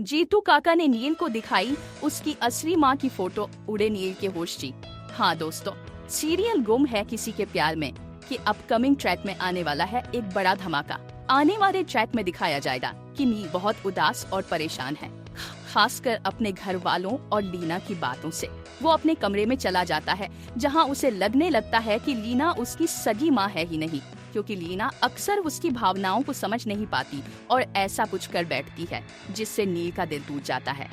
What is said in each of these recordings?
जीतू काका ने नील को दिखाई उसकी असली माँ की फोटो। उड़े नील के होश जी। हाँ दोस्तों, सीरियल गुम है किसी के प्यार में कि अपकमिंग ट्रैक में आने वाला है एक बड़ा धमाका। आने वाले ट्रैक में दिखाया जाएगा कि नील बहुत उदास और परेशान है, खासकर अपने घर वालों और लीना की बातों से। वो अपने कमरे में चला जाता है जहां उसे लगने लगता है कि लीना उसकी सगी माँ है ही नहीं, क्योंकि लीना अक्सर उसकी भावनाओं को समझ नहीं पाती और ऐसा कुछ कर बैठती है जिससे नील का दिल टूट जाता है।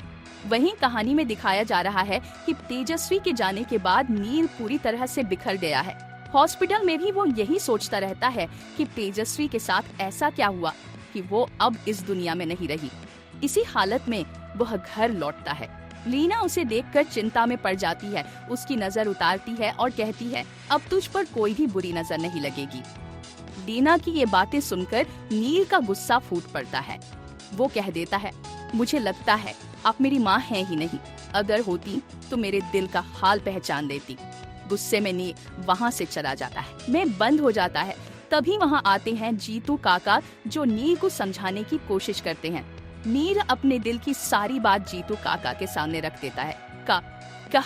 वहीं कहानी में दिखाया जा रहा है कि तेजस्वी के जाने के बाद नील पूरी तरह से बिखर गया है। हॉस्पिटल में भी वो यही सोचता रहता है कि तेजस्वी के साथ ऐसा क्या हुआ कि वो अब इस दुनिया में नहीं रही। इसी हालत में वह घर लौटता है। लीना उसे देखकर चिंता में पड़ जाती है, उसकी नजर उतारती है और कहती है, अब तुझ पर कोई भी बुरी नजर नहीं लगेगी। लीना की ये बातें सुनकर नील का गुस्सा फूट पड़ता है। वो कह देता है, मुझे लगता है आप मेरी माँ हैं ही नहीं, अगर होती तो मेरे दिल का हाल पहचान लेती। गुस्से में नील वहाँ से चला जाता है। मैं बंद हो जाता है। तभी वहाँ आते हैं जीतू काका, जो नील को समझाने की कोशिश करते हैं। नील अपने दिल की सारी बात जीतू काका के सामने रख देता है।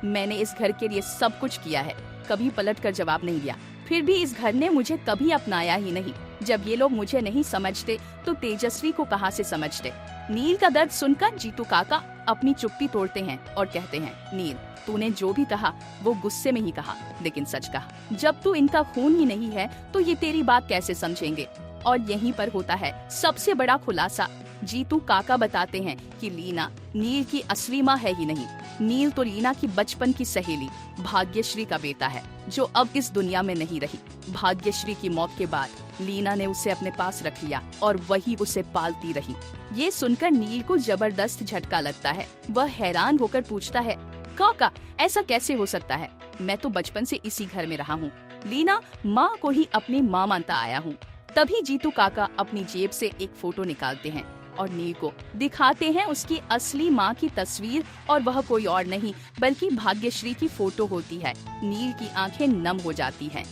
मैंने इस घर के लिए सब कुछ किया है, कभी पलट कर जवाब नहीं दिया, फिर भी इस घर ने मुझे कभी अपनाया ही नहीं। जब ये लोग मुझे नहीं समझते तो तेजस्वी को कहाँ से समझते। नील का दर्द सुनकर जीतू काका अपनी चुप्पी तोड़ते हैं और कहते हैं, नील तूने जो भी कहा वो गुस्से में ही कहा, लेकिन सच कहा। जब तू इनका खून ही नहीं है तो ये तेरी बात कैसे समझेंगे। और यहीं पर होता है सबसे बड़ा खुलासा। जीतू काका बताते हैं कि लीना नील की असली माँ है ही नहीं। नील तो लीना की बचपन की सहेली भाग्यश्री का बेटा है, जो अब इस दुनिया में नहीं रही। भाग्यश्री की मौत के बाद लीना ने उसे अपने पास रख लिया और वही उसे पालती रही। ये सुनकर नील को जबरदस्त झटका लगता है। वह हैरान होकर पूछता है, काका ऐसा कैसे हो सकता है, मैं तो बचपन से इसी घर में रहा हूँ। लीना माँ को ही अपनी माँ मानता आया हूँ। तभी जीतू काका अपनी जेब से एक फोटो निकालते हैं और नील को दिखाते हैं उसकी असली माँ की तस्वीर, और वह कोई और नहीं बल्कि भाग्यश्री की फोटो होती है। नील की आंखें नम हो जाती हैं।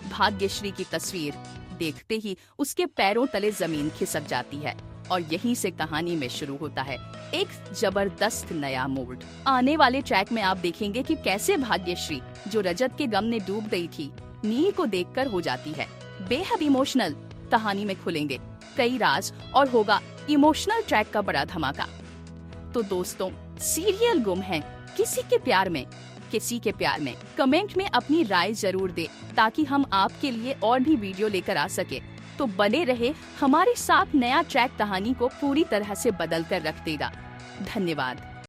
भाग्यश्री की तस्वीर देखते ही उसके पैरों तले जमीन खिसक जाती है और यहीं से कहानी में शुरू होता है एक जबरदस्त नया मोड़। आने वाले ट्रैक में आप देखेंगे कि कैसे भाग्यश्री, जो रजत के गम में डूब गई थी, नील को देखकर हो जाती है बेहद इमोशनल। कहानी में खुलेंगे कई राज और होगा इमोशनल ट्रैक का बड़ा धमाका। तो दोस्तों, सीरियल गुम है किसी के प्यार में कमेंट में अपनी राय जरूर दे, ताकि हम आपके लिए और भी वीडियो लेकर आ सके। तो बने रहे हमारे साथ, नया ट्रैक कहानी को पूरी तरह से बदल कर रख देगा। धन्यवाद।